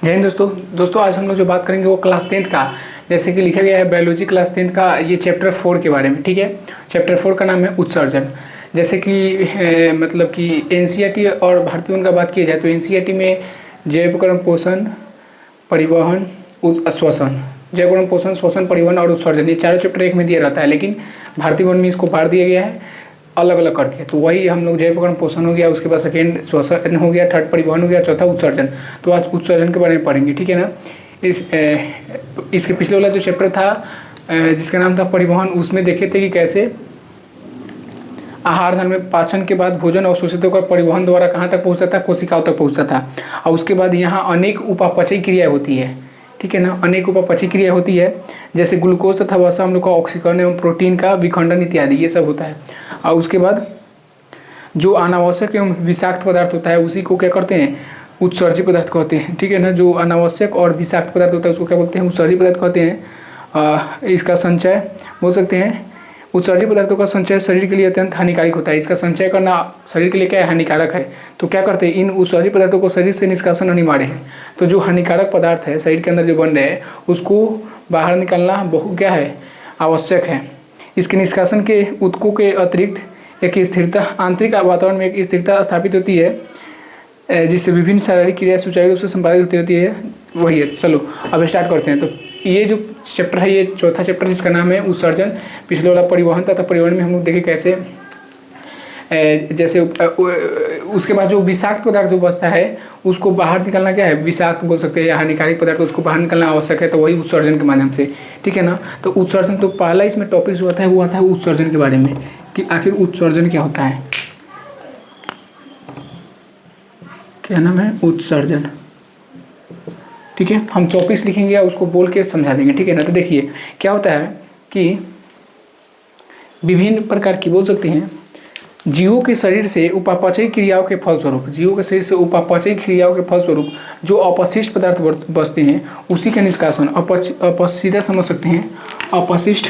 जय हिंद दोस्तों आज हम लोग जो बात करेंगे वो क्लास 10th का, जैसे कि लिखा गया है बायोलॉजी क्लास 10th का ये चैप्टर 4 के बारे में। ठीक है, चैप्टर 4 का नाम है उत्सर्जन। जैसे कि मतलब कि एनसीईआरटी और भारतीय वन का बात किया जाए तो एनसीईआरटी में जैव कर्म पोषण परिवहन श्वसन, जैव कर्म पोषण श्वसन परिवहन और उत्सर्जन, ये चारों चैप्टर एक में दिया रहता है, लेकिन भारतीय वन में इसको बांट दिया गया है अलग अलग करके। तो वही हम लोग जैव कर्म पोषण हो गया, उसके बाद सेकेंड श्वसन हो गया, थर्ड परिवहन हो गया, चौथा उत्सर्जन। तो आज उत्सर्जन के बारे में पढ़ेंगे, ठीक है ना। इसके पिछले वाला जो चैप्टर था जिसका नाम था परिवहन, उसमें देखे थे कि कैसे आहार नाल में पाचन के बाद भोजन अवशोषित होकर परिवहन द्वारा कहाँ तक पहुँचता था, कोशिकाओं तक पहुँचता था। और उसके बाद यहाँ अनेक उपापचयी क्रिया होती है, ठीक है ना, अनेक उपापचयी क्रिया होती है, जैसे ग्लूकोज तथा वसा अम्लों का ऑक्सीकरण एवं प्रोटीन का विखंडन इत्यादि, ये सब होता है। और उसके बाद जो अनावश्यक एवं विषाक्त पदार्थ होता है उसी को क्या करते हैं, उत्सर्जी पदार्थ कहते हैं, ठीक है ना। जो अनावश्यक और विषाक्त पदार्थ होता है उसको क्या बोलते हैं, उत्सर्जी पदार्थ कहते हैं। इसका संचय बोल सकते हैं, उत्सर्जी पदार्थों का संचय शरीर के लिए अत्यंत हानिकारक होता है। इसका संचय करना शरीर के लिए क्या है, हानिकारक है। तो क्या करते हैं, इन उत्सर्जी पदार्थों को शरीर से निष्कासन अनिवार्य है। तो जो हानिकारक पदार्थ है शरीर के अंदर जो बन रहे हैं उसको बाहर निकालना बहुत क्या है, आवश्यक है। इसके निष्कासन के उत्कों के अतिरिक्त एक स्थिरता, आंतरिक वातावरण में एक स्थिरता स्थापित होती है जिससे विभिन्न शारीरिक क्रिया सुचारू रूप से संपादित होती रहती है। वही है। चलो अब स्टार्ट करते हैं। तो ये जो चैप्टर है ये चौथा चैप्टर जिसका नाम है उत्सर्जन। पिछले वाला परिवहन था, तो परिवहन में हम लोग देखे कैसे जैसे उसके बाद जो विषाक्त पदार्थ जो बचता है उसको बाहर निकालना क्या है, विषाक्त बोल सकते हैं या हानिकारक पदार्थ, उसको बाहर निकालना आवश्यक है। तो वही उत्सर्जन के माध्यम से, ठीक है ना। तो उत्सर्जन, तो पहला इसमें टॉपिक जो आता है वो आता है उत्सर्जन के बारे में कि आखिर उत्सर्जन क्या होता है। क्या नाम है, उत्सर्जन। ठीक है, हम टॉपिक्स लिखेंगे या उसको बोल के समझा देंगे, ठीक है ना। तो देखिए क्या होता है कि विभिन्न प्रकार की बोल सकते हैं जीवों के शरीर से उपापचयी क्रियाओं के फलस्वरूप, जीवों के शरीर से उपापचयी क्रियाओं के फलस्वरूप जो अपशिष्ट पदार्थ बचते हैं उसी का निष्कासन, सीधा समझ सकते हैं, अपशिष्ट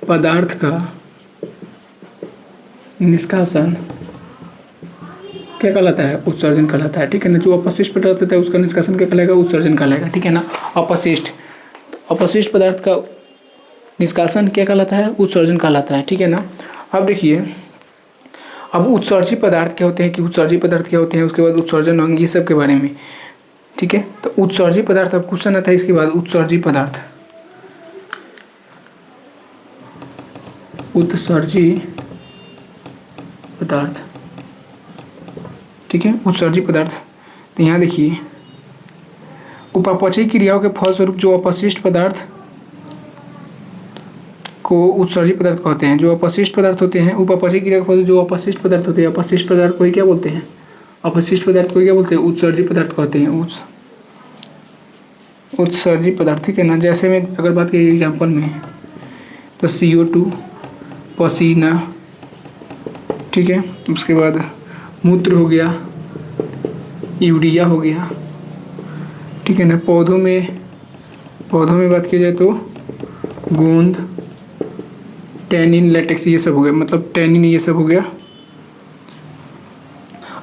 पदार्थ का निष्कासन क्या कहलाता है, उत्सर्जन कहलाता है, ठीक है ना। जो अपशिष्ट पदार्थ होता है उसका निष्कासन क्या कहलाएगा, उत्सर्जन कहलाएगा, ठीक है ना। अपशिष्ट पदार्थ का निष्कासन क्या कहलाता है, उत्सर्जन कहलाता है, ठीक है ना। अब देखिए अब उत्सर्जी पदार्थ क्या होते हैं, कि उत्सर्जी पदार्थ क्या होते हैं, उसके बाद उत्सर्जन अंग, ये सब के बारे में, ठीक है। तो उत्सर्जी पदार्थ, अब क्वेश्चन आता है इसके बाद उत्सर्जी पदार्थ, ठीक है, उत्सर्जी पदार्थ। तो यहाँ देखिए उपापचयी क्रियाओं के फलस्वरूप जो अपशिष्ट पदार्थ को उत्सर्जी पदार्थ कहते हैं। जो अपशिष्ट पदार्थ होते हैं, उपापचयी क्रिया के फलस्वरूप जो अपशिष्ट पदार्थ होते हैं, अपशिष्ट पदार्थ को ही क्या बोलते हैं, उत्सर्जी पदार्थ कहते हैं, उत्सर्जी पदार्थ, ठीक है ना। जैसे मैं अगर बात करें एग्जाम्पल में तो CO2 पसीना, ठीक है, उसके बाद मूत्र हो गया, यूरिया हो गया, ठीक है ना। पौधों में बात की जाए तो गोंद, टैनिन, लेटेक्स, ये सब हो गया, मतलब टैनिन ये सब हो गया।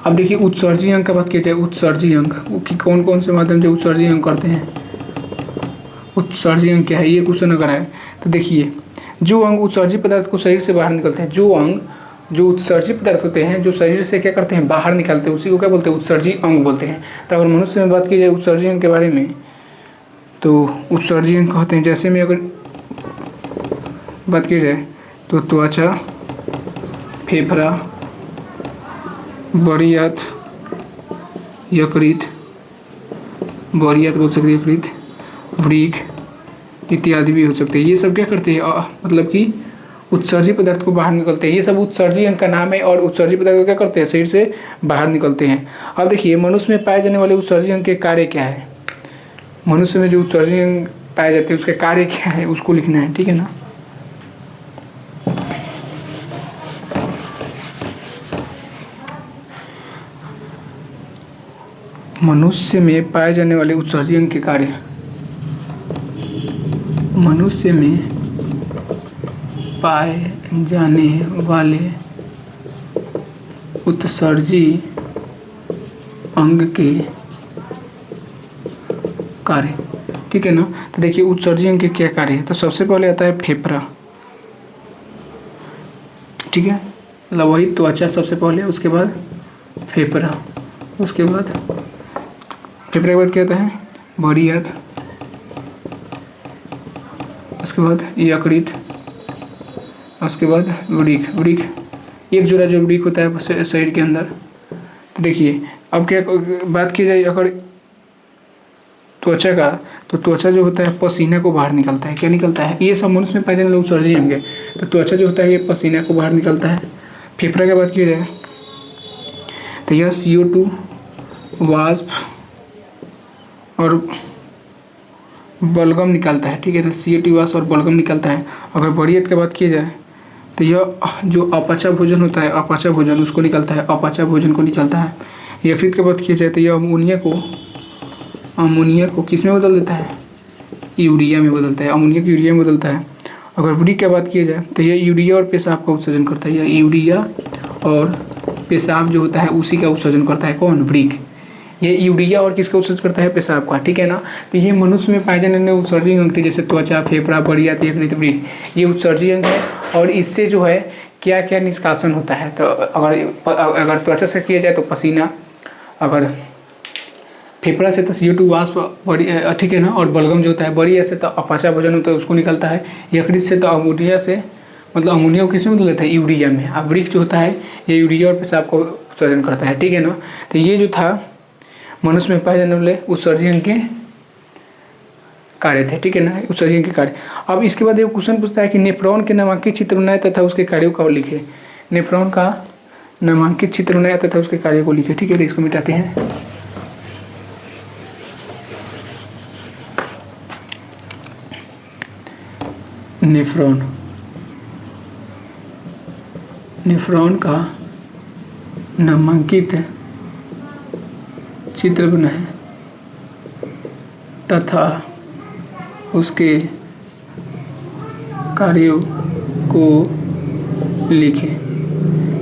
अब देखिए उत्सर्जी अंग का बात की जाए, उत्सर्जी अंग कि कौन कौन से माध्यम से उत्सर्जी अंग करते हैं, उत्सर्जी अंग क्या है, ये क्वेश्चन अगर है तो देखिए जो अंग उत्सर्जी पदार्थ को शरीर से बाहर निकलते हैं, जो उत्सर्जी पदार्थ होते हैं जो शरीर से क्या करते हैं, बाहर निकलते हैं, उसी को क्या बोलते हैं, उत्सर्जी अंग बोलते हैं। तो अगर मनुष्य में बात की जाए उत्सर्जी अंग के बारे में तो उत्सर्जी अंग कहते हैं, जैसे में अगर बात की जाए तो त्वचा, फेफड़ा, बड़ियात, यकृत, बड़ियात बोल सकते हैं, यकृत, वृक्क इत्यादि भी हो सकते हैं। ये सब क्या करते हैं, मतलब कि उत्सर्जी पदार्थ को बाहर निकलते हैं। ये सब उत्सर्जी अंग का नाम है और उत्सर्जी पदार्थ को क्या करते हैं, शरीर से बाहर निकलते हैं। अब देखिए मनुष्य में पाए जाने वाले उत्सर्जी अंग के कार्य क्या है, मनुष्य में जो उत्सर्जी अंग पाए जाते हैं उसके कार्य क्या है उसको लिखना है, ठीक है ना। मनुष्य में पाए जाने वाले उत्सर्जी अंग के कार्य, मनुष्य में पाए जाने वाले उत्सर्जी अंग के कार्य, ठीक है ना। तो देखिए उत्सर्जी अंग के क्या कार्य है, तो सबसे पहले आता है फेफड़ा, ठीक है, मतलब वही त्वचा सबसे पहले, उसके बाद फेफड़ा, उसके बाद फेफड़े के बाद क्या आता है, बड़ी आंत, उसके बाद यकृत, उसके बाद वृक्क। वृक्क एक जोड़ा जो वृक्क होता है शरीर के अंदर। देखिए अब क्या बात की जाए अगर त्वचा का, तो त्वचा जो होता है पसीना को बाहर निकलता है। क्या निकलता है, ये सब मनुष्य में पाए जाने वाले उत्सर्जी अंग है। तो त्वचा जो होता है ये पसीना को बाहर निकलता है। फेफड़ा की बात की जाए तो यह CO2 वाष्प और बलगम निकालता है, ठीक है ना, CO2 वाष्प और बलगम निकलता है। अगर बड़ी आंत की बात की जाए तो यह जो अपचा भोजन होता है, अपचा भोजन उसको निकलता है, अपचा भोजन को निकलता है। यकृत की बात की जाए तो यह अमोनिया को किस में बदल देता है, यूरिया में बदलता है, अमोनिया को यूरिया में बदलता है। अगर वृक्क की बात की जाए तो यह यूरिया और पेशाब का उत्सर्जन करता है। यह यूरिया और पेशाब जो होता है उसी का उत्सर्जन करता है। कौन, वृक्क। ये यूरिया और किसका उत्सर्जन करता है, पेशाब का, ठीक है ना। तो ये मनुष्य में पाए जाने वाले उत्सर्जी अंग थे, जैसे त्वचा, फेफड़ा, बड़ी आंत, यकृत, वृक्क, ये उत्सर्जी अंग है। और इससे जो है क्या क्या निष्कासन होता है, तो अगर त्वचा से किया जाए तो पसीना, अगर फेफड़ा से तो CO2 वाष्प, बड़ी, ठीक है ना, और बलगम जो होता है, बड़ी से तो अपचा भोजन होता है उसको निकलता है। यकृत से तो अमोनिया से, मतलब अमोनिया को किस में बदल देता है, यूरिया में। अब वृक्क जो होता है ये यूरिया और पेशाब को उत्सर्जन करता है, ठीक है ना। तो ये जो था मनुष्य में पाए जाने वाले उत्सर्जी अंग के कार्य थे, ठीक है ना, उत्सर्जी अंग के कार्य। अब इसके बाद एक क्वेश्चन पूछता है कि नेफ्रॉन के नामांकित चित्र बनाए तथा उसके कार्यों को लिखे। नेफ्रॉन का नामांकित चित्र बनाया तथा उसके कार्यों को लिखे, ठीक है। तो इसको मिटाते हैं। नेफ्रॉन का नामांकित चित्र बनाए तथा उसके कार्यों को लिखे।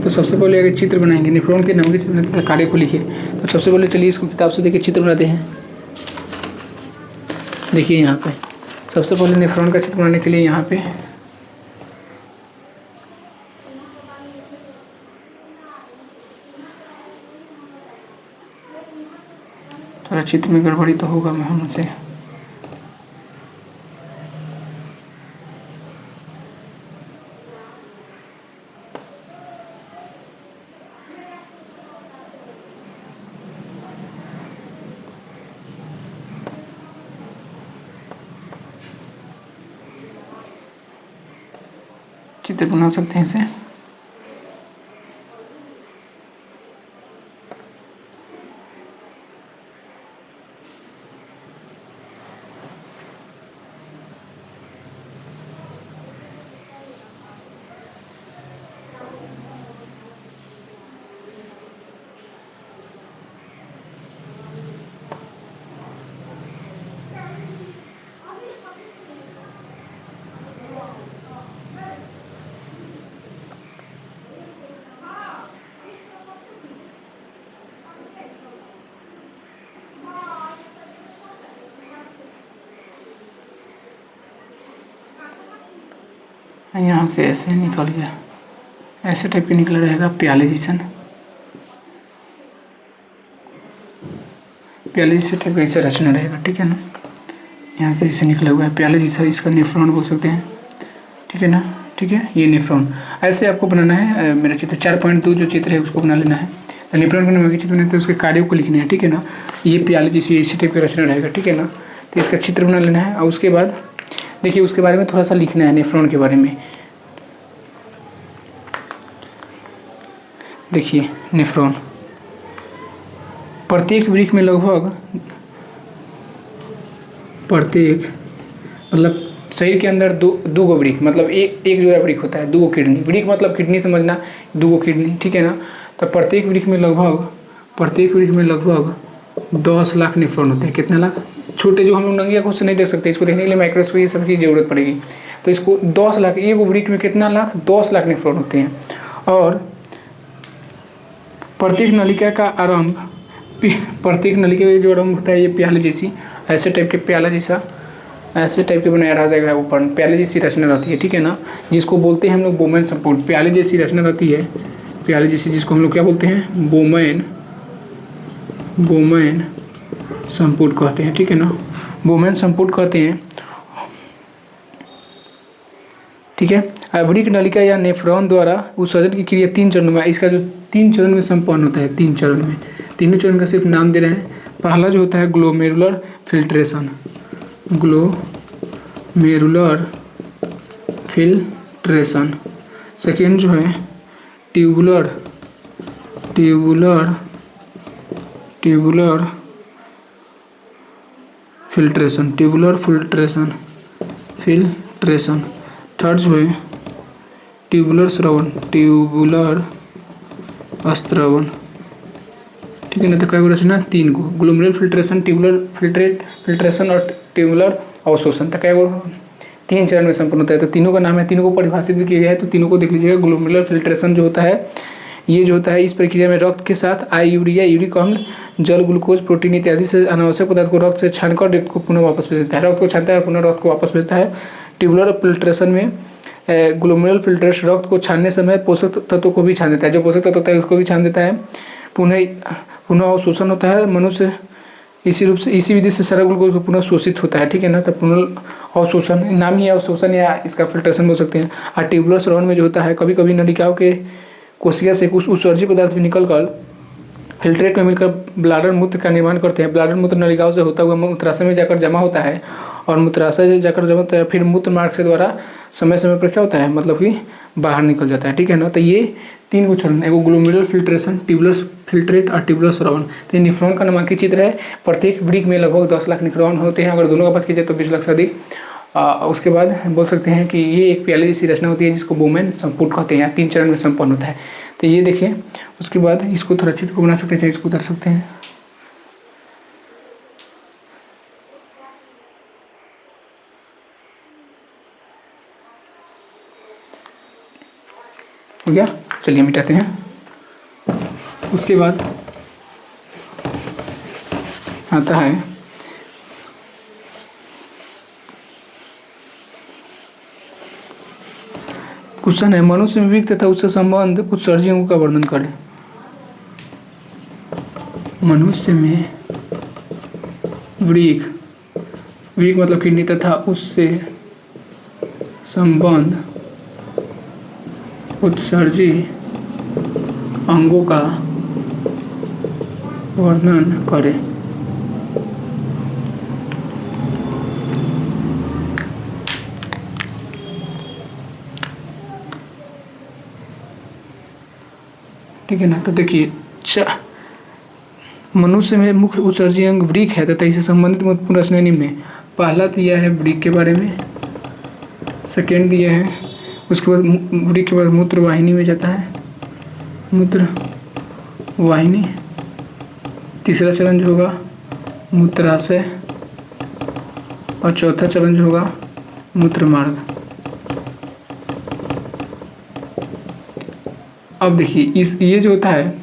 तो सबसे पहले अगर चित्र बनाएंगे, नेफ्रॉन के नामांकित चित्र बनाए तथा कार्य को लिखे, तो सबसे पहले चलिए इसको किताब से देखिए चित्र बनाते हैं। देखिए यहाँ पे सबसे पहले नेफ्रॉन का चित्र बनाने के लिए यहाँ पे थोड़ा चित्र में गड़बड़ी तो होगा मुझसे। चित्र बना सकते हैं इसे। यहाँ से ऐसे निकल गया, ऐसे टाइप के निकला रहेगा, प्याले जैसा टाइप का ऐसा रचना रहेगा, ठीक है ना। यहाँ से ऐसे निकला हुआ है प्याले जैसा, इसका नेफ्रॉन बोल सकते हैं, ठीक है ना। ठीक है, ये नेफ्रॉन ऐसे आपको बनाना है। मेरा चित्र 4.2 जो चित्र है उसको बना लेना है। तो नेफ्रॉन का नाम चित्र बनाते हैं, उसके कार्यों को लिखना है, ठीक है ना। ये प्याले जैसी इसी टाइप का रचना रहेगा, ठीक है ना। तो इसका चित्र बना लेना है और उसके बाद देखिए उसके बारे में थोड़ा सा लिखना है, नेफ्रॉन के बारे में। देखिए नेफ्रॉन प्रत्येक वृक्क में लगभग मतलब शरीर के अंदर दो गो वृक्क, मतलब एक जोड़ा वृक्क होता है, 2 किडनी। वृक्क मतलब किडनी समझना, 2 किडनी, ठीक है ना। तो प्रत्येक वृक्क में लगभग 10 लाख नेफ्रॉन होते हैं। कितने लाख? छोटे जो हम लोग नंगी आंखों से नहीं देख सकते, इसको देखने के लिए माइक्रोस्कोप ये सब की जरूरत पड़ेगी। तो इसको 10 लाख, एक वृक्क में कितना लाख? 10 लाख नेफ्रॉन होते हैं। और प्रत्येक नलिका का आरंभ प्रत्येक नलिका का जो रंग होता है ये प्याले जैसी, ऐसे टाइप के प्याला जैसा, ऐसे टाइप के बनाया रह जाएगा ऊपर, प्याले जैसी रचना रहती है, ठीक है ना, जिसको बोलते हैं हम लोग बोमेन संपूर्ण। प्याले जैसी रचना रहती है, प्याले जैसी, जिसको हम लोग क्या बोलते हैं, बोमेन संपूर्ण कहते हैं, ठीक है ना, बोमेन संपूर्ण कहते हैं, ठीक है। आवृत नलिका या नेफ्रॉन द्वारा उत्सर्जन की क्रिया 3 चरणों में, इसका जो 3 चरण में संपन्न होता है, 3 चरण में, तीनों चरण का सिर्फ नाम दे रहे हैं। पहला जो होता है glomerular filtration, glomerular filtration. Second जो है ट्यूबुलर फिल्ट्रेशन। थर्ड जो है ट्यूबुलर स्रवण, ठीक है ना। तो क्या रचना, 3 को, ग्लोमेरुलर फिल्ट्रेशन, ट्यूबुलर फिल्ट्रेशन और ट्यूबुलर अवशोषण। तो क्या 3 चरण में संपन्न होता है। तो तीनों का नाम है, तीनों को परिभाषित भी किया गया है, तो तीनों को देख लीजिएगा। ग्लोमेरुलर फिल्ट्रेशन जो होता है, ये जो होता है, इस प्रक्रिया में रक्त के साथ यूरिया, यूरिक अम्ल, जल, ग्लूकोज, प्रोटीन इत्यादि से अनावश्यक पदार्थ को रक्त से छानकर रक्त को पुनः वापस भेजता है, रक्त को छानता है पुनः रक्त को वापस भेजता है। ट्यूबुलर फिल्ट्रेशन में ग्लोमेरुलर फिल्ट्रेशन रक्त को छानने समय पोषक तत्वों को भी छान देता है, जो पोषक तत्व होता है उसको भी छान देता है। पुनः अवशोषण होता है, मनुष्य इसी रूप से, इसी विधि से सारा ग्लूकोज पुनः शोषित होता है, ठीक है ना। तो पुनः अवशोषण नाम ही अवशोषण या इसका फिल्ट्रेशन बोल सकते हैं। और ट्यूबुलर स्रवण में जो होता है, कभी कभी नलिकाओं के कोशिका से कुछ उत्सर्जित पदार्थ भी निकलकर फिल्ट्रेट में मिलकर ब्लाडर मूत्र का निर्माण करते हैं। ब्लाडर मूत्र नलिकाओं से होता हुआ मूत्राशय में जाकर जमा होता है, और मूत्राशय से जाकर जमा होता है, फिर मूत्र मार्ग से द्वारा समय समय पर क्या होता है, मतलब कि बाहर निकल जाता है, ठीक है ना। तो ये 3 को चरण, एगो ग्लोमेरुलर फिल्ट्रेशन, ट्यूबुलर फिल्ट्रेट और ट्यूबुलर स्रवण। तो ये नेफ्रॉन का नामांकित चित्र है। प्रत्येक वृक्क में लगभग 10 लाख नेफ्रॉन होते हैं, अगर दोनों का बात की जाए तो 20 लाख से अधिक। उसके बाद बोल सकते हैं कि ये एक प्याले जैसी रचना होती है, जिसको बोमेन संपूर्ण कहते हैं, 3 चरण में संपन्न होता है। तो ये देखिए, उसके बाद इसको थोड़ा चित्र को बना सकते हैं, इसको उतार सकते हैं। हो गया, चलिए मिटाते हैं। उसके बाद आता है क्वेश्चन है, मनुष्य में वृक्क तथा उससे संबंध कुछ सर्जियों का वर्णन करें। मनुष्य में वृक्क मतलब किडनी तथा उससे संबंध उत्सर्जी अंगों का वर्णन करें। ठीक है ना। तो देखिए, मनुष्य में मुख्य उत्सर्जी अंग वृक्क है तथा इससे संबंधित महत्वपूर्ण रचना निम्न में। पहला दिया है वृक्क के बारे में, सेकेंड दिया है, उसके बाद वृक्क के बाद मूत्र वाहिनी में जाता है, मूत्र वाहिनी। तीसरा चरण जो होगा मूत्राशय, और चौथा चरण जो होगा मूत्र मार्ग। अब देखिए, ये जो होता है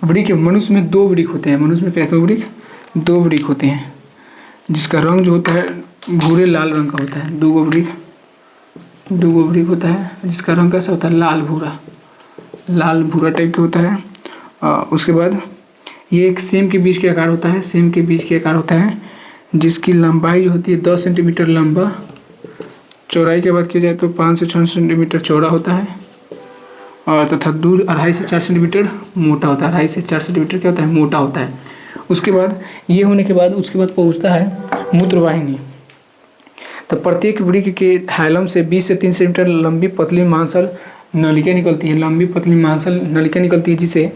वृक्क, मनुष्य में 2 वृक्क होते हैं। मनुष्य में कैसे वृक्क, 2 वृक्क होते हैं, जिसका रंग जो होता है भूरे लाल रंग का होता है। 2 वृक्क होता है, जिसका रंग कैसा होता है, लाल भूरा टाइप का होता है। उसके बाद ये एक सेम के बीच के आकार होता है, सेम के बीच के आकार होता है, जिसकी लंबाई जो होती है 10 सेंटीमीटर लंबा, चौड़ाई की बात की जाए तो 5 से 6 सेंटीमीटर चौड़ा होता है, और तथा दूर 2.5 से 4 सेंटीमीटर मोटा होता है। 2.5 से 4 सेंटीमीटर क्या होता है, मोटा होता है। उसके बाद ये होने के बाद उसके बाद पहुँचता है मूत्रवाहिनी। तो प्रत्येक वृक्क के हाइलम से 20 से 30 सेंटीमीटर लंबी पतली मांसल नलिका निकलती है, लंबी पतली मांसल नलिका निकलती है, जिसे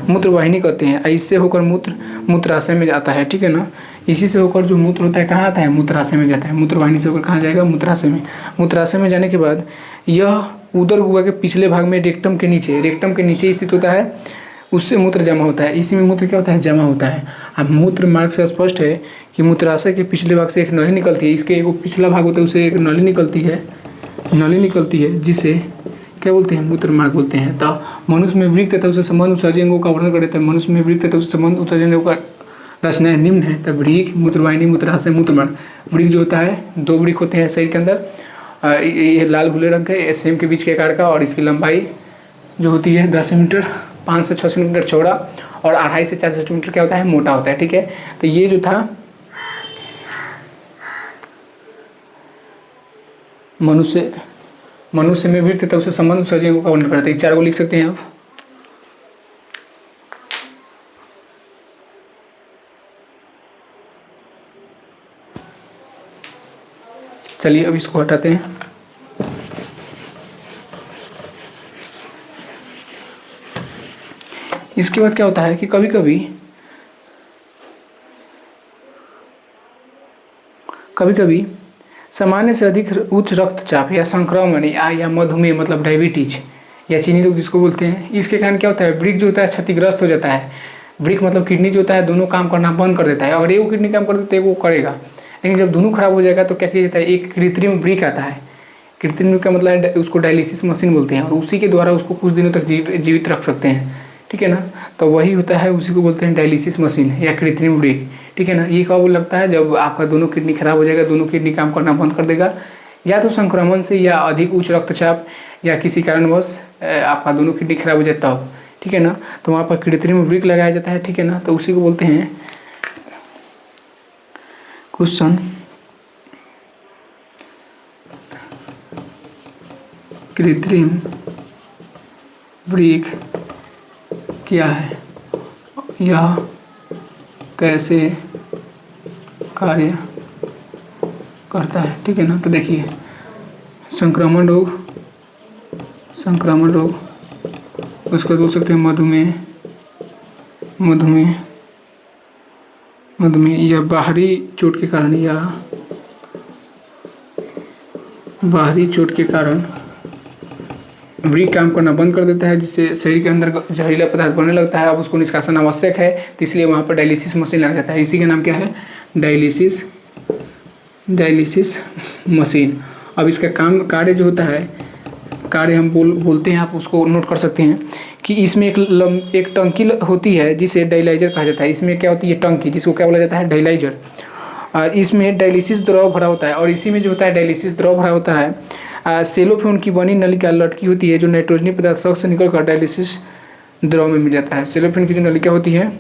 मूत्रवाहिनी कहते हैं। इससे होकर मूत्राशय में जाता है, ठीक है ना। इसी से होकर जो मूत्र होता है कहाँ आता है, मूत्राशय में जाता है। मूत्रवाहिनी से होकर कहाँ जाएगा, मूत्राशय में। मूत्राशय में जाने के बाद यह उदर गुहा के पिछले भाग में रेक्टम के नीचे स्थित होता है, उससे मूत्र जमा होता है। इसी में मूत्र क्या होता है, जमा होता है। अब मूत्र मार्ग से स्पष्ट है कि मूत्राशय के पिछले भाग से एक नली निकलती है, इसके एक पिछला भाग होता है, उससे एक नली निकलती है, जिसे क्या बोलते हैं, मूत्र मार्ग बोलते हैं। तो मनुष्य में वृक्क तथा उससे संबंध उत्सर्जक अंगों का वर्णन करते हैं। मनुष्य में वृक्क तथा उससे संबंध उत्सर्जक अंगों का रचना निम्न है। तब वृक्क, मूत्रवाहिनी, मूत्राशय, मूत्रमार्ग। वृक्क जो होता है, 2 वृक्क होते हैं शरीर के अंदर। ये लाल भूले रंग का, सेम के बीच के आकार का, और इसकी लंबाई जो होती है 10 सेंटीमीटर, 5 से 6 सेंटीमीटर चौड़ा और 2.5 से 4 सेंटीमीटर क्या होता है, मोटा होता है। ठीक है, तो ये जो था मनुष्य में वृक्क तथा उससे संबंध उत्सर्जक अंगों का वर्णन करते हैं। 4 को लिख सकते हैं आप। चलिए अब इसको हटाते हैं। इसके बाद क्या होता है कि कभी कभी सामान्य से अधिक उच्च रक्तचाप या संक्रमण या मधुमेह मतलब डायबिटीज या चीनी रोग जिसको बोलते हैं, इसके कारण क्या होता है, वृक्क जो होता है क्षतिग्रस्त हो जाता है। वृक्क मतलब किडनी जो होता है दोनों काम करना बंद कर देता है। अगर एक किडनी काम कर देता है वो करेगा, लेकिन जब दोनों खराब हो जाएगा तो क्या किया जाता है, एक कृत्रिम वृक्क आता है। कृत्रिम का मतलब है उसको डायलिसिस मशीन बोलते हैं, और उसी के द्वारा उसको कुछ दिनों तक जीवित रख सकते हैं। ठीक है ना, तो वही होता है, उसी को बोलते हैं डायलिसिस मशीन या कृत्रिम वृक्क। ठीक है ना, ये कब लगता है, जब आपका दोनों किडनी खराब हो जाएगा, दोनों किडनी काम करना बंद कर देगा, या तो संक्रमण से या अधिक उच्च रक्तचाप या किसी कारणवश आपका दोनों किडनी खराब हो जाता हो। ठीक है ना, तो वहाँ पर कृत्रिम वृक्क लगाया जाता है। ठीक है ना, तो उसी को बोलते हैं क्वेश्चन कृत्रिम वृक्क क्या है, यह कैसे कार्य करता है। ठीक है ना, तो देखिए संक्रमण रोग, उसको बोल सकते हैं मधुमेह या बाहरी चोट के कारण वृक्क काम करना बंद कर देता है, जिससे शरीर के अंदर जहरीला पदार्थ बनने लगता है। अब उसको निष्कासन आवश्यक है, तो इसलिए वहाँ पर डायलिसिस मशीन लग जाता है। इसी का नाम क्या है, डायलिसिस मशीन। अब इसका कार्य जो होता है, कार्य हम बोलते हैं, आप उसको नोट कर सकते हैं कि इसमें एक टंकी होती है जिसे डायलाइजर कहा जाता है। इसमें क्या होती है, टंकी, जिसको क्या बोला जाता है, डायलाइजर। इसमें डायलिसिस द्रव भरा होता है, और इसी में जो होता है डायलिसिस द्रव भरा होता है। सेलोफोन की बनी नलिका लटकी होती है, जो नाइट्रोजनी पदार्थ रक्त से निकलकर डायलिसिस द्रव में मिल जाता है। सेलोफोन की जो नलिका होती है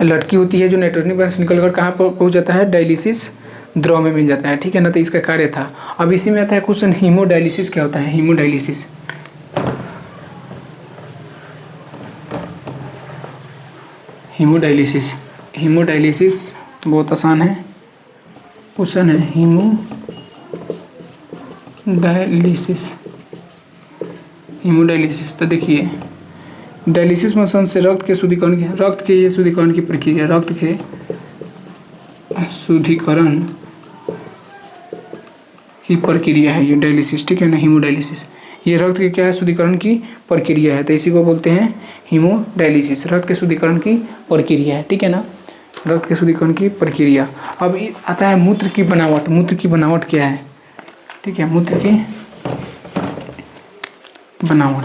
लटकी होती है, जो नाइट्रोजनी पदार्थ से निकलकर कहाँ पर पहुँच जाता है, डायलिसिस द्रव में मिल जाता है। ठीक है ना, तो इसका कार्य था। अब इसी में आता है क्वेश्चन, हीमोडायलिसिस क्या होता है। हीमोडायलिसिस बहुत आसान है, क्वेश्चन है हीमोडायलिसिस। तो देखिए डायलिसिस मशीन से रक्त के शुद्धिकरण की प्रक्रिया, रक्त के शुद्धिकरण की प्रक्रिया है ये डायलिसिस। ठीक है ना, हीमोडायलिसिस, ये रक्त के क्या है, शुद्धिकरण की प्रक्रिया है, तो इसी को बोलते हैं हीमोडायलिसिस, रक्त के शुद्धिकरण की प्रक्रिया है। ठीक है ना, रक्त के शुद्धिकरण की प्रक्रिया। अब आता है मूत्र की बनावट क्या है। ठीक है, मूत्र की बनावट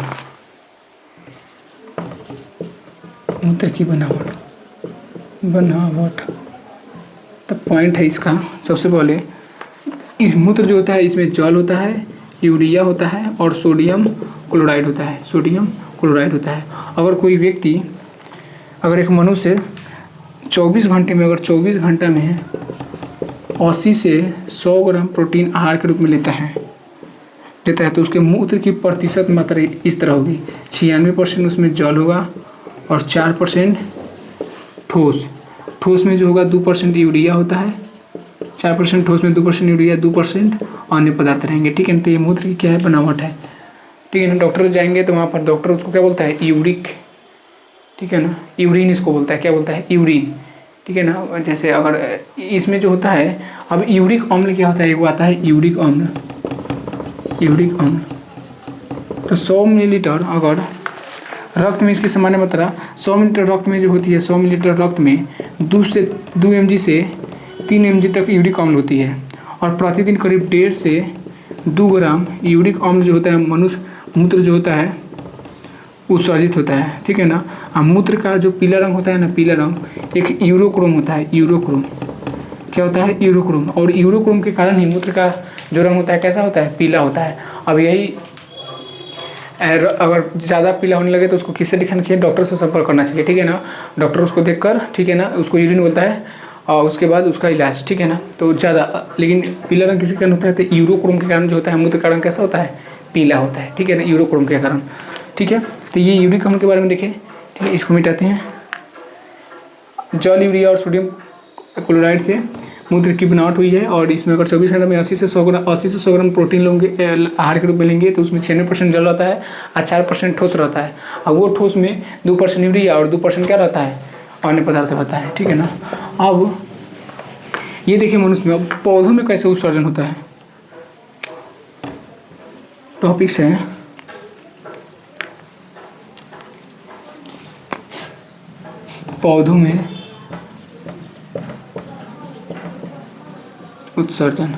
तो पॉइंट है इसका। सबसे पहले इस मूत्र जो होता है, इसमें जल होता है, यूरिया होता है और सोडियम क्लोराइड होता है। अगर एक मनुष्य 24 घंटे में, अगर 24 घंटा में 80 से 100 ग्राम प्रोटीन आहार के रूप में लेता है, तो उसके मूत्र की प्रतिशत मात्रा इस तरह होगी, 96% उसमें जल होगा और 4% ठोस में जो होगा 2% यूरिया होता है, 4% ठोस में 2% यूरिया, 2% अन्य पदार्थ रहेंगे। ठीक है ना, तो ये मूत्र की क्या है, बनावट है। ठीक है ना, डॉक्टर जाएंगे तो वहाँ पर डॉक्टर उसको क्या बोलता है, यूरिक। ठीक है ना, यूरिन इसको बोलता है, क्या बोलता है, यूरिन। ठीक है ना, जैसे अगर इसमें जो होता है, अब यूरिक अम्ल क्या होता है, वो आता है यूरिक अम्ल। तो 100 मिलीलीटर अगर रक्त में इसकी सामान्य मात्रा 100 मिलीलीटर रक्त में जो होती है, 100 मिलीलीटर रक्त में 2 mg से 3 mg तक यूरिक अम्ल होती है, और प्रतिदिन करीब 1.5 से 2 ग्राम यूरिक अम्ल जो होता है मनुष्य मूत्र जो होता है उत्सर्जित होता है, ठीक है ना। मूत्र का जो पीला रंग होता है ना, पीला रंग एक यूरोक्रोम होता है। यूरोक्रोम क्या होता है? यूरोक्रोम। और यूरोक्रोम के कारण ही मूत्र का जो रंग होता है कैसा होता है? पीला होता है। अब यही अगर ज़्यादा पीला होने लगे तो उसको किससे दिखाना चाहिए? डॉक्टर से संपर्क करना चाहिए, ठीक है ना। डॉक्टर उसको देखकर, ठीक है ना, उसको यूरिन बोलता है और उसके बाद उसका इलाज, ठीक है ना। तो ज़्यादा लेकिन पीला रंग किसी कारण होता है? तो यूरोक्रोम के कारण जो होता है मूत्र का रंग कैसा होता है? पीला होता है, ठीक है ना, यूरोक्रोम के कारण, ठीक है। तो ये यूरिक अम्ल के बारे में देखें, ठीक है। इसको मिटाते हैं। जल, यूरिया और सोडियम क्लोराइड से मूत्र की बनावट हुई है और इसमें अगर 24 घंटे में 80 से 100 ग्राम प्रोटीन लोगे आहार के रूप में लेंगे तो उसमें 96% जल रहता है और 4% ठोस रहता है। और वो ठोस में 2% यूरिया और 2% क्या रहता है? अन्य पदार्थ रहता है, ठीक है ना। अब ये देखिए मनुष्य में, पौधों में कैसे उत्सर्जन होता है? टॉपिक्स है पौधों में उत्सर्जन।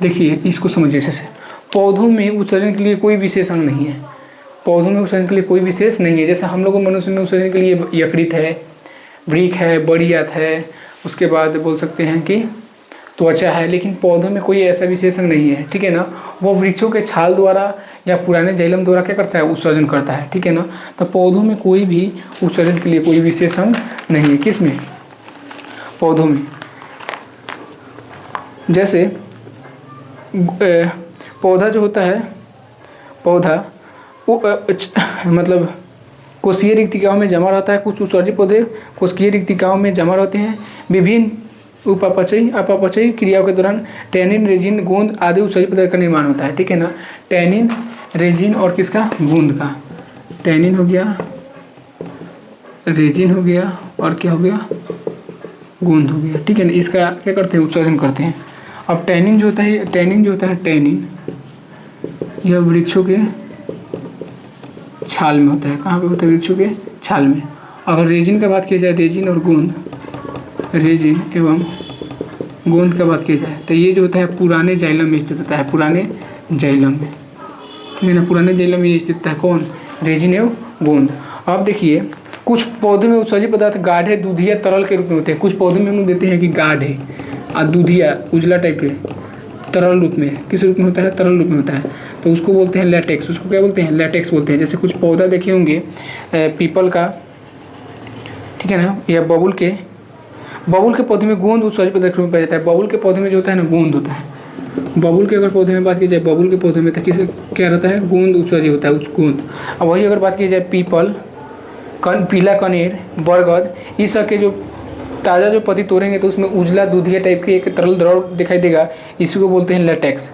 देखिए इसको समझिए जैसे पौधों में उत्सर्जन के लिए कोई विशेष अंग नहीं है। पौधों में उत्सर्जन के लिए कोई विशेष नहीं है। जैसे हम लोगों मनुष्य में उत्सर्जन के लिए यकृत है, वृक्क है, बड़ी आंत है, उसके बाद बोल सकते हैं कि त्वचा है, लेकिन पौधों में कोई ऐसा विशेष अंग नहीं है, ठीक है ना। वो वृक्षों के छाल द्वारा या पुराने जैलम द्वारा क्या करता है? उत्सर्जन करता है, ठीक है ना। तो पौधों में कोई भी उत्सर्जन के लिए कोई विशेष अंग नहीं है। किस में? पौधों में। जैसे पौधा जो होता है, पौधा वो मतलब कोशीय रिक्तिकाओं में जमा रहता है। कुछ उत्सर्जित पौधे कोशिकीय रिक्तिकाओं में जमा रहते हैं। विभिन्न अपचयी क्रियाओं के दौरान टैनिन, रेजिन, गोंद आदि उत्सर्जित पदार्थ का निर्माण होता है, ठीक है ना। टैनिन, रेजिन और किसका? गोंद का। टैनिन हो गया, रेजिन हो गया और क्या हो गया? गोंद हो गया, ठीक है ना। इसका क्या करते हैं? उत्सर्जन करते हैं। अब टैनिन जो होता है, टैनिन यह वृक्षों के छाल में होता है। कहाँ पे होता है? वृक्षों के छाल में। अगर रेजिन का बात की जाए, रेजिन और गोंद, रेजिन एवं गोंद का बात की जाए तो ये जो होता है पुराने जाइलम में स्थित होता है। पुराने जाइलम में, ठीक है ना, पुराने जाइलम में स्थित होता है। कौन? रेजिन एवं गोंद। अब देखिए कुछ पौधों में उत्सर्जित पदार्थ गाढ़े, दूधिया, तरल के रूप में होते हैं। कुछ पौधों में हम देते हैं कि गाढ़े और दूधिया, उजला टाइप के, तरल रूप में। किस रूप में होता है? तरल रूप में होता है। तो उसको बोलते हैं लैटेक्स। उसको क्या बोलते हैं? लैटेक्स बोलते हैं। जैसे कुछ पौधा देखे होंगे पीपल का, ठीक है ना, या बबुल के पौधे में गोंद उत्सर्जित पदार्थ के रूप में पाया जाता है। बबुल के पौधे में जो होता है ना, गोंद होता है। बबुल के अगर पौधे में बात की जाए, बबुल के पौधे में तो किस क्या रहता है? गोंद उत्सर्जित होता है, गोंद। अब वही अगर बात की जाए पीपल, पीला कनेर, बरगद, इस सब के जो ताज़ा जो पत्ती तोड़ेंगे तो उसमें उजला दूधिया टाइप की एक तरल द्रव दिखाई देगा। इसी को बोलते हैं लैटेक्स।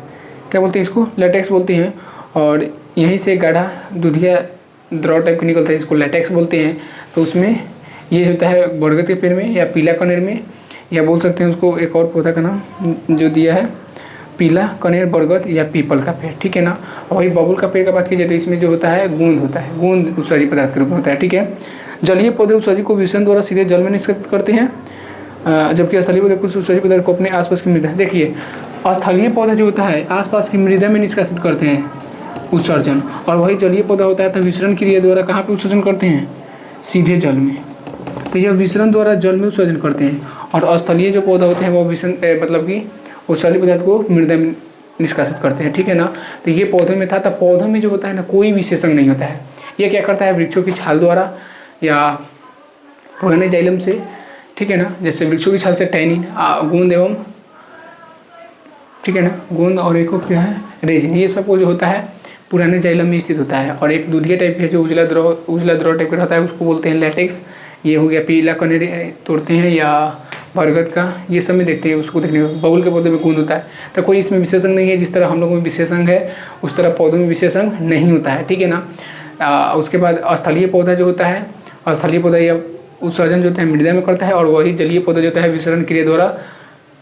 क्या बोलते हैं इसको? लैटेक्स बोलते हैं। और यहीं से गाढ़ा दूधिया द्रव टाइप की निकलता है, इसको लैटेक्स बोलते हैं। तो उसमें ये होता है बरगद के पेड़ में या पीला कनेर में, या बोल सकते हैं उसको एक और पौधा का नाम जो दिया है, पीला कनेर, बरगद या पीपल का पेड़, ठीक है ना। और वही बबुल का पेड़ का बात की जाए तो इसमें जो होता है गोंद होता है। गोंद उत्सर्जित पदार्थ के रूप में होता है, ठीक है। जलीय पौधे उत्सर्जित को विसर्जन द्वारा सीधे जल में निष्कासित करते हैं, जबकि स्थलीय पौधे कुछ उत्सर्जित पदार्थ को अपने आसपास की मृदा, देखिए स्थलीय पौधा जो होता है आसपास की मृदा में निष्कासित करते हैं उत्सर्जन, और वही जलीय पौधा होता है तो विसरण क्रिया द्वारा कहाँ पे उत्सर्जन करते हैं? सीधे जल में। तो यह विसरण द्वारा जल में उत्सर्जन करते हैं। और स्थलीय जो पौधा होते हैं वो विसरण मतलब कि उत्सर्जित पदार्थ को मृदा में निष्कासित करते हैं, ठीक है ना। तो ये पौधों में था। तो पौधों में जो होता है ना, कोई विशेष अंग नहीं होता है। ये क्या करता है? वृक्षों की छाल द्वारा या पुराने जाइलम से, ठीक है ना, जैसे वृक्षों की छाल से टैनिन, गोंद एवं, ठीक है ना, गोंद और एक क्या है? रेजिन। ये सब जो होता है पुराने जाइलम में स्थित होता है। और एक दूधिया टाइप है जो उजला द्रव टाइप का रहता है, उसको बोलते हैं लैटेक्स। ये हो गया पीला कनेर तोड़ते हैं या बरगद का, ये सब में देखते हैं उसको देखने में। बबुल के पौधे में गोंद होता है। तो कोई इसमें विशेष अंग नहीं है। जिस तरह हम लोगों में विशेष अंग है उस तरह पौधों में विशेष अंग नहीं होता है, ठीक है ना। उसके बाद स्थलीय पौधा जो होता है, स्थलीय पौधा या उत्सर्जन जो होता है मृदा में करता है, और वही जलीय पौधा जो होता है विसरण क्रिया द्वारा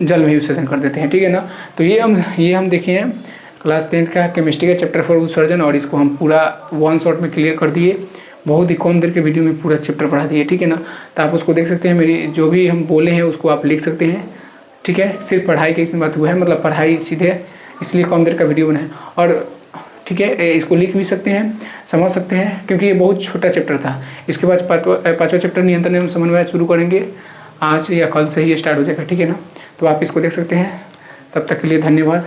जल में विसर्जन कर देते हैं, ठीक है ना। तो ये हम देखे हैं क्लास 10th का केमिस्ट्री का चैप्टर 4 उत्सर्जन, और इसको हम पूरा वन शॉट में क्लियर कर दिए। बहुत ही कम देर के वीडियो में पूरा चैप्टर पढ़ा दिए, ठीक है ना। तो आप उसको देख सकते हैं। मेरी जो भी हम बोले हैं उसको आप लिख सकते हैं, ठीक है, सिर्फ पढ़ाई की इसमें बात हुआ है, मतलब पढ़ाई सीधे इसलिए कम देर का वीडियो बनाए। और ठीक है, इसको लिख भी सकते हैं, समझ सकते हैं, क्योंकि ये बहुत छोटा चैप्टर था। इसके बाद पाँचवा चैप्टर नियंत्रण एवं समन्वय शुरू करेंगे, आज या कल से ही स्टार्ट हो जाएगा, ठीक है ना। तो आप इसको देख सकते हैं। तब तक के लिए धन्यवाद।